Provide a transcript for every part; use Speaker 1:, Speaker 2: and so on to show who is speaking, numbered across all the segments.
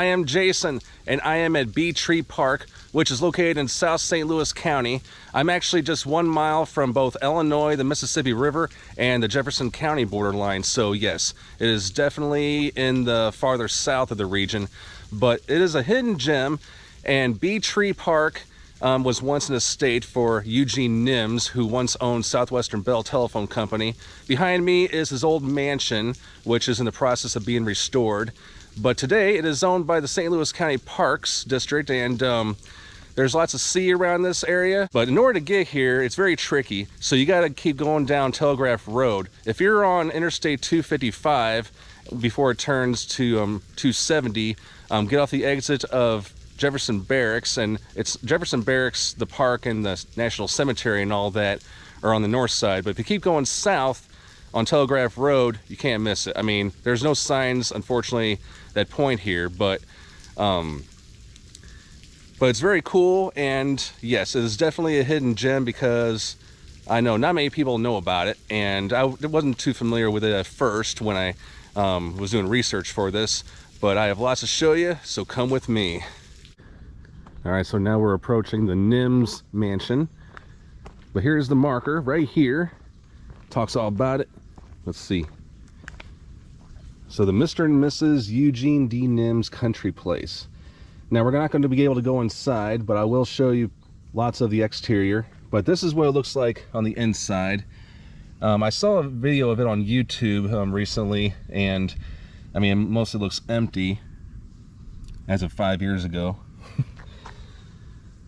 Speaker 1: I am Jason, and I am at Bee Tree Park, which is located in South St. Louis County. I'm actually just 1 mile from both Illinois, the Mississippi River, and the Jefferson County borderline. So yes, it is definitely in the farther south of the region, but it is a hidden gem. And Bee Tree Park was once an estate for Eugene Sims, who once owned Southwestern Bell Telephone Company. Behind me is his old mansion, which is in the process of being restored. But today it is owned by the St. Louis County Parks District, and there's lots of sea around this area. But in order to get here, it's very tricky. So you got to keep going down Telegraph Road. If you're on Interstate 255 before it turns to 270, get off the exit of Jefferson Barracks, and it's Jefferson Barracks, the park, and the National Cemetery and all that are on the north side. But if you keep going south on Telegraph Road, you can't miss it. I mean, there's no signs, unfortunately, that point here, but it's very cool. And yes, it is definitely a hidden gem, because I know not many people know about it, and I wasn't too familiar with it at first when I was doing research for this, but I have lots to show you, so come with me. All right, so now we're approaching the Nims Mansion, but here's the marker right here. Talks all about it. Let's see. So the Mr. and Mrs. Eugene D. Nims Country Place. Now we're not going to be able to go inside, but I will show you lots of the exterior. But this is what it looks like on the inside. I saw a video of it on YouTube recently, and I mean, mostly looks empty as of 5 years ago.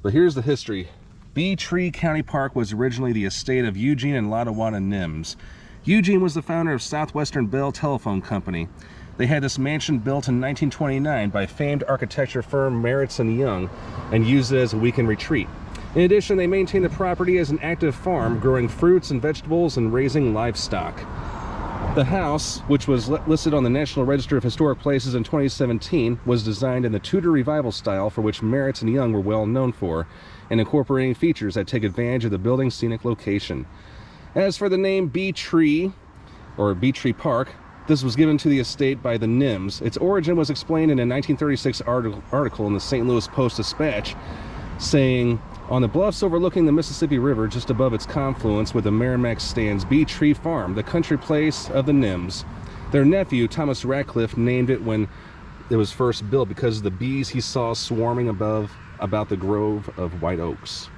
Speaker 1: But here's the history. Bee Tree County Park was originally the estate of Eugene and Lottawanna Nims. Eugene was the founder of Southwestern Bell Telephone Company. They had this mansion built in 1929 by famed architecture firm Maritz & Young and used it as a weekend retreat. In addition, they maintained the property as an active farm, growing fruits and vegetables and raising livestock. The house, which was listed on the National Register of Historic Places in 2017, was designed in the Tudor Revival style, for which Maritz & Young were well known for, and incorporating features that take advantage of the building's scenic location. As for the name Bee Tree, or Bee Tree Park, this was given to the estate by the Nims. Its origin was explained in a 1936 article in the St. Louis Post-Dispatch, saying, "On the bluffs overlooking the Mississippi River, just above its confluence with the Merrimack, stands Bee Tree Farm, the country place of the Nims. Their nephew, Thomas Ratcliffe, named it when it was first built because of the bees he saw swarming about the grove of white oaks."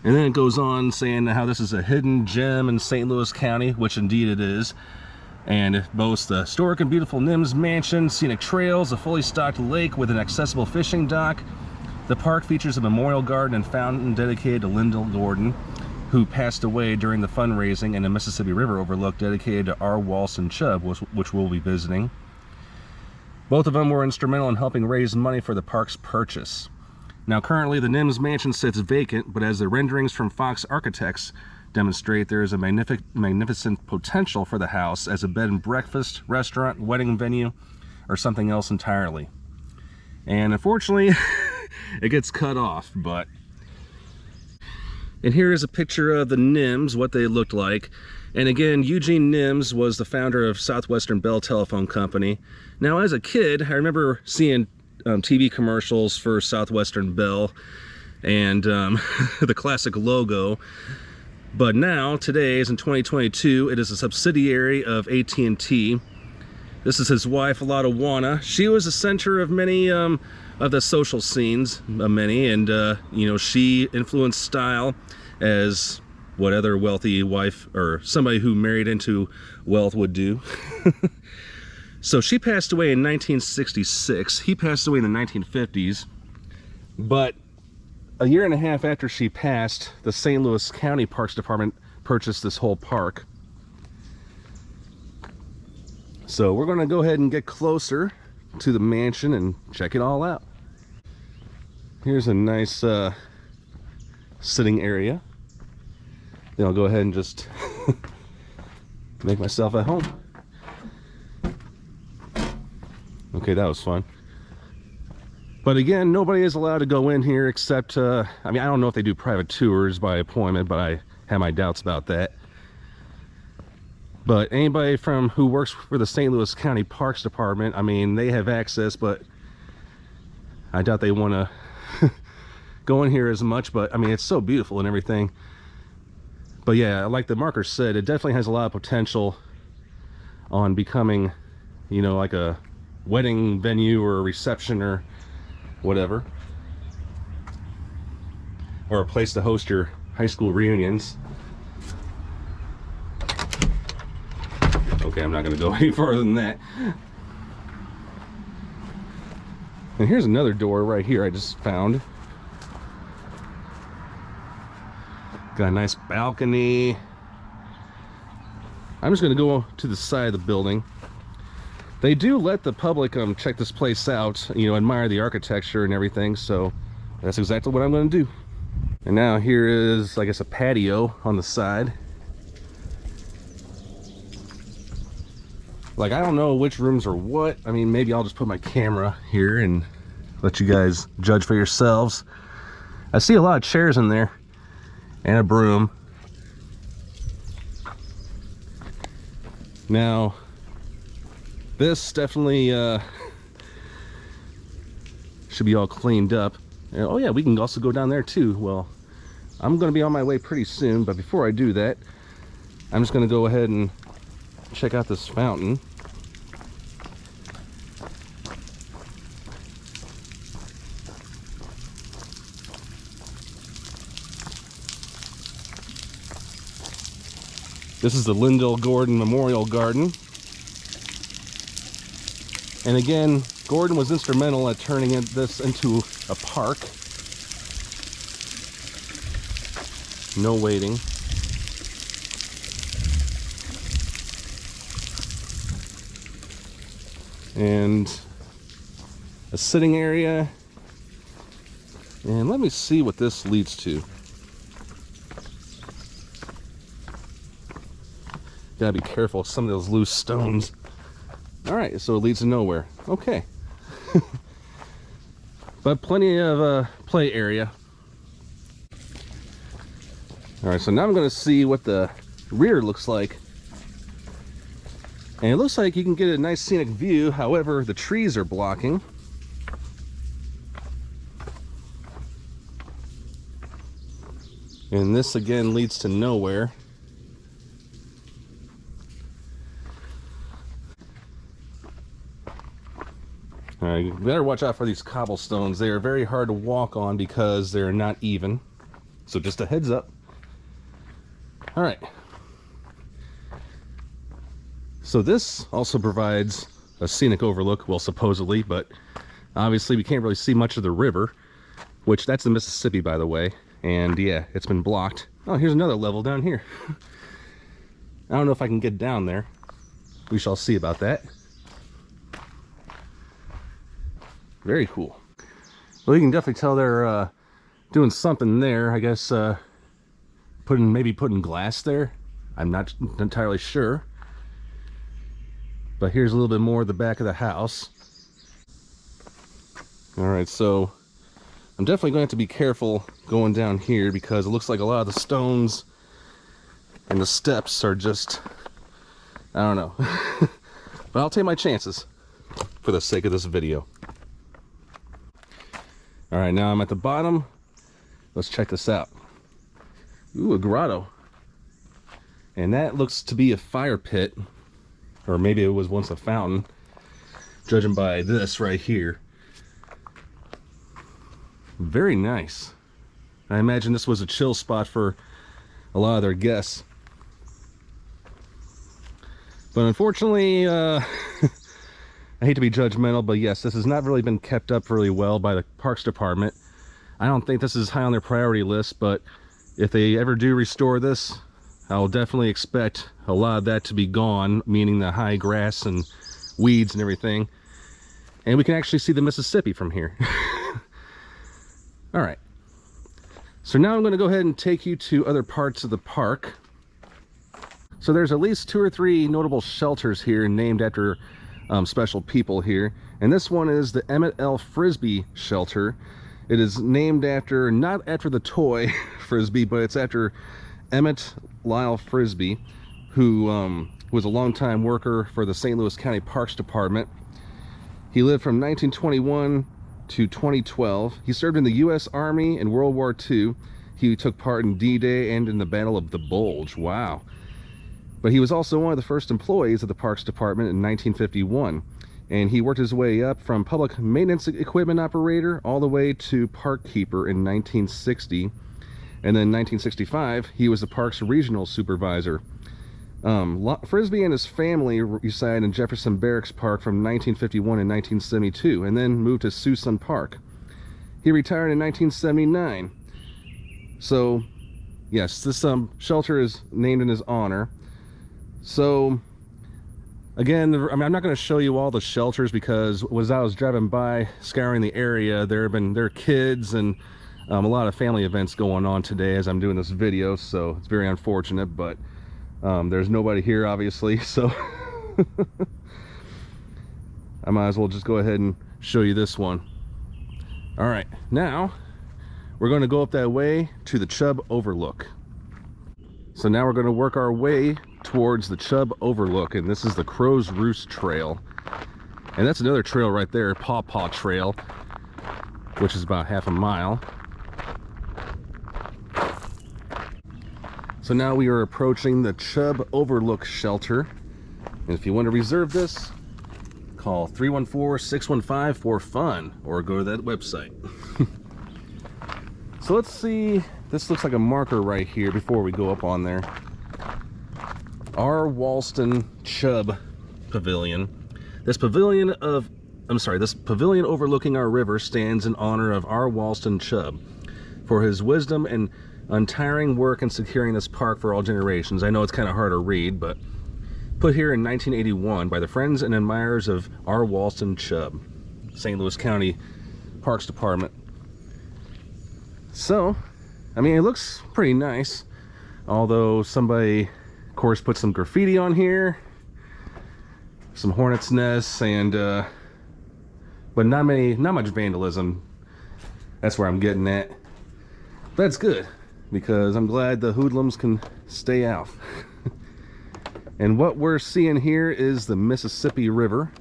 Speaker 1: And then it goes on saying how this is a hidden gem in St. Louis County, which indeed it is. And it boasts the historic and beautiful Nims Mansion, scenic trails, a fully stocked lake with an accessible fishing dock. The park features a memorial garden and fountain dedicated to Lindel Gordon, who passed away during the fundraising, and a Mississippi River overlook dedicated to R. Walsh and Chub, which we'll be visiting. Both of them were instrumental in helping raise money for the park's purchase. Now currently the Nims Mansion sits vacant, but as the renderings from Fox Architects demonstrate, there is a magnificent potential for the house as a bed and breakfast, restaurant, wedding venue, or something else entirely. And unfortunately, it gets cut off, but... And here is a picture of the Nims, what they looked like. And again, Eugene Sims was the founder of Southwestern Bell Telephone Company. Now as a kid, I remember seeing TV commercials for Southwestern Bell and the classic logo. But now, today, is in 2022, it is a subsidiary of AT&T. This is his wife, Lottawanna. She was the center of many of the social scenes, and you know, she influenced style as what other wealthy wife or somebody who married into wealth would do. So she passed away in 1966. He passed away in the 1950s. But a year and a half after she passed, the St. Louis County Parks Department purchased this whole park. So we're going to go ahead and get closer to the mansion and check it all out. Here's a nice sitting area. Then I'll go ahead and just make myself at home. Okay, that was fun. But again, nobody is allowed to go in here except, I mean, I don't know if they do private tours by appointment, but I have my doubts about that. But anybody who works for the St. Louis County Parks Department, I mean, they have access, but I doubt they want to go in here as much, but I mean, it's so beautiful and everything. But yeah, like the marker said, it definitely has a lot of potential on becoming, you know, like a wedding venue or a reception or whatever, or a place to host your high school reunions. Okay, I'm not going to go any farther than that. And here's another door right here I just found. Got a nice balcony. I'm just going to go to the side of the building. They do let the public check this place out, you know, admire the architecture and everything, so that's exactly what I'm going to do. And now here is, I guess, a patio on the side. Like, I don't know which rooms are what. I mean, maybe I'll just put my camera here and let you guys judge for yourselves. I see a lot of chairs in there and a broom. Now, this definitely should be all cleaned up. And, oh yeah, we can also go down there too. Well, I'm going to be on my way pretty soon, but before I do that, I'm just going to go ahead and check out this fountain. This is the Lindel Gordon Memorial Garden. And again, Gordon was instrumental at turning this into a park. No waiting. And a sitting area. And let me see what this leads to. Gotta be careful of some of those loose stones. All right, so it leads to nowhere. Okay. But plenty of play area. All right, so now I'm gonna see what the rear looks like. And it looks like you can get a nice scenic view, however, the trees are blocking. And this again leads to nowhere. All right, you better watch out for these cobblestones. They are very hard to walk on because they're not even. So just a heads up. All right. So this also provides a scenic overlook, well, supposedly, but obviously we can't really see much of the river, which that's the Mississippi, by the way. And yeah, it's been blocked. Oh, here's another level down here. I don't know if I can get down there. We shall see about that. Very cool. Well, you can definitely tell they're doing something there. I guess maybe putting glass there. I'm not entirely sure. But here's a little bit more of the back of the house. All right, so I'm definitely going to have to be careful going down here because it looks like a lot of the stones and the steps are just, I don't know. But I'll take my chances for the sake of this video. All right, now I'm at the bottom. Let's check this out. Ooh, a grotto. And that looks to be a fire pit, or maybe it was once a fountain, judging by this right here. Very nice. I imagine this was a chill spot for a lot of their guests. But unfortunately, I hate to be judgmental, but yes, this has not really been kept up really well by the Parks Department. I don't think this is high on their priority list, but if they ever do restore this, I'll definitely expect a lot of that to be gone, meaning the high grass and weeds and everything. And we can actually see the Mississippi from here. All right. So now I'm going to go ahead and take you to other parts of the park. So there's at least 2 or 3 notable shelters here named after special people here, and this one is the Emmett L. Frisbee shelter. It is named after, not after the toy Frisbee, but it's after Emmett Lyle Frisbee, who was a longtime worker for the St. Louis County Parks Department. He lived from 1921 to 2012. He served in the U.S. Army in World War II. He took part in D-Day and in the Battle of the Bulge. Wow. But he was also one of the first employees of the Parks Department in 1951. And he worked his way up from public maintenance equipment operator all the way to park keeper in 1960. And then in 1965, he was the park's regional supervisor. Frisbee and his family resided in Jefferson Barracks Park from 1951 and 1972, and then moved to Suisun Park. He retired in 1979. So, yes, this shelter is named in his honor. So, again, I'm not going to show you all the shelters because as I was driving by, scouring the area, there are kids and a lot of family events going on today as I'm doing this video, so it's very unfortunate, but there's nobody here, obviously, so I might as well just go ahead and show you this one. All right, now we're going to go up that way to the Chub Overlook. So now we're going to work our way towards the Chub Overlook, and this is the Crow's Roost Trail. And that's another trail right there, Paw Paw Trail, which is about half a mile. So now we are approaching the Chub Overlook shelter. And if you want to reserve this, call 314-615-4FUN or go to that website. So let's see, this looks like a marker right here before we go up on there. R. Walston Chub Pavilion. This pavilion overlooking our river stands in honor of R. Walston Chub for his wisdom and untiring work in securing this park for all generations. I know it's kind of hard to read, but put here in 1981 by the friends and admirers of R. Walston Chub, St. Louis County Parks Department. So, I mean, it looks pretty nice, although somebody, of course, put some graffiti on here, some hornet's nests, and but not much vandalism. That's where I'm getting at. That's good, because I'm glad the hoodlums can stay out. And what we're seeing here is the Mississippi River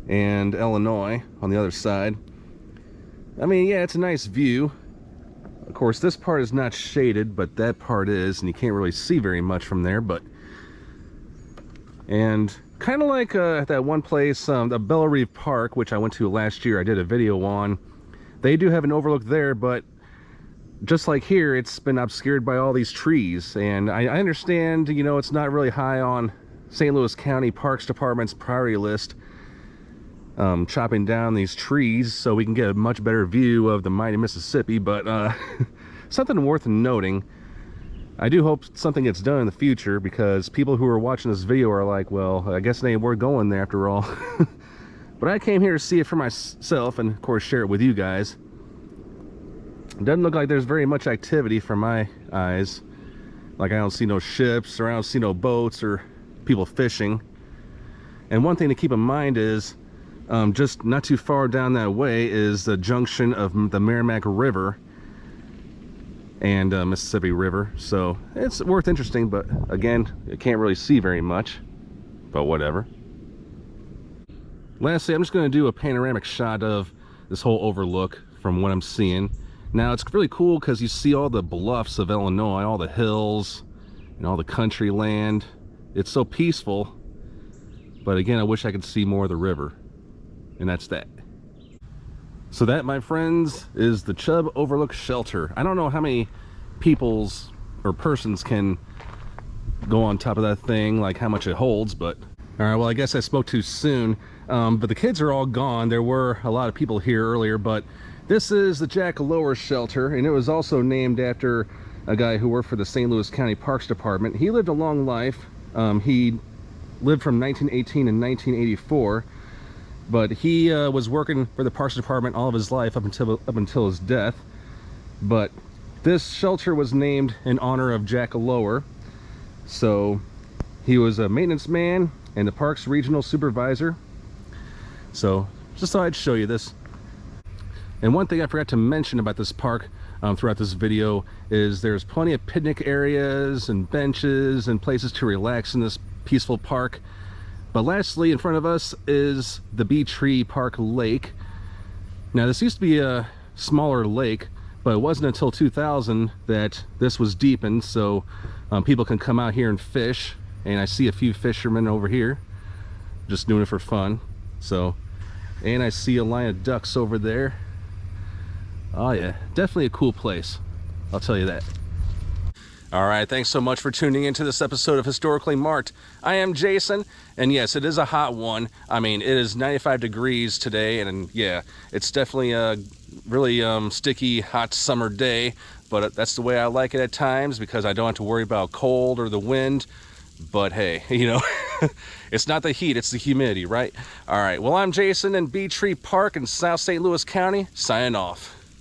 Speaker 1: and Illinois on the other side. I mean, yeah, it's a nice view. Of course, this part is not shaded, but that part is, and you can't really see very much from there. But and kind of like that one place, the Belle Reve Park, which I went to last year, I did a video on. They do have an overlook there, but just like here, it's been obscured by all these trees. And I understand, you know, it's not really high on St. Louis County Parks Department's priority list, chopping down these trees so we can get a much better view of the mighty Mississippi, but something worth noting. I do hope something gets done in the future, because people who are watching this video are like, well, I guess it ain't worth going there after all. But I came here to see it for myself and, of course, share it with you guys. It doesn't look like there's very much activity from my eyes. Like, I don't see no ships, or I don't see no boats or people fishing. And one thing to keep in mind is, just not too far down that way is the junction of the Merrimack River and Mississippi River. So it's worth interesting, but again, you can't really see very much, but whatever. Lastly, I'm just going to do a panoramic shot of this whole overlook from what I'm seeing. Now, it's really cool because you see all the bluffs of Illinois, all the hills, and all the country land. It's so peaceful, but again, I wish I could see more of the river. And that's that. So that, my friends, is the Chub Overlook Shelter. I don't know how many peoples or persons can go on top of that thing, like how much it holds, but all right, well, I guess I spoke too soon. But the kids are all gone. There were a lot of people here earlier, but this is the Jack Lower Shelter, and it was also named after a guy who worked for the St. Louis County Parks Department. He lived a long life. He lived from 1918 to 1984. But he was working for the Parks Department all of his life up until his death. But this shelter was named in honor of Jack Lower. So he was a maintenance man and the park's regional supervisor. So just thought I'd show you this. And one thing I forgot to mention about this park throughout this video is there's plenty of picnic areas and benches and places to relax in this peaceful park. But lastly, in front of us is the Bee Tree Park Lake, Now this used to be a smaller lake, but it wasn't until 2000 that this was deepened, so people can come out here and fish. And I see a few fishermen over here just doing it for fun. So, and I see a line of ducks over there. Oh yeah, definitely a cool place, I'll tell you that. All right, thanks so much for tuning into this episode of Historically Marked. I am Jason, and yes, it is a hot one. I mean, it is 95 degrees today, and yeah, it's definitely a really sticky, hot summer day, but that's the way I like it at times because I don't have to worry about cold or the wind. But hey, you know, it's not the heat, it's the humidity, right? All right, well, I'm Jason in Bee Tree Park in South St. Louis County, signing off.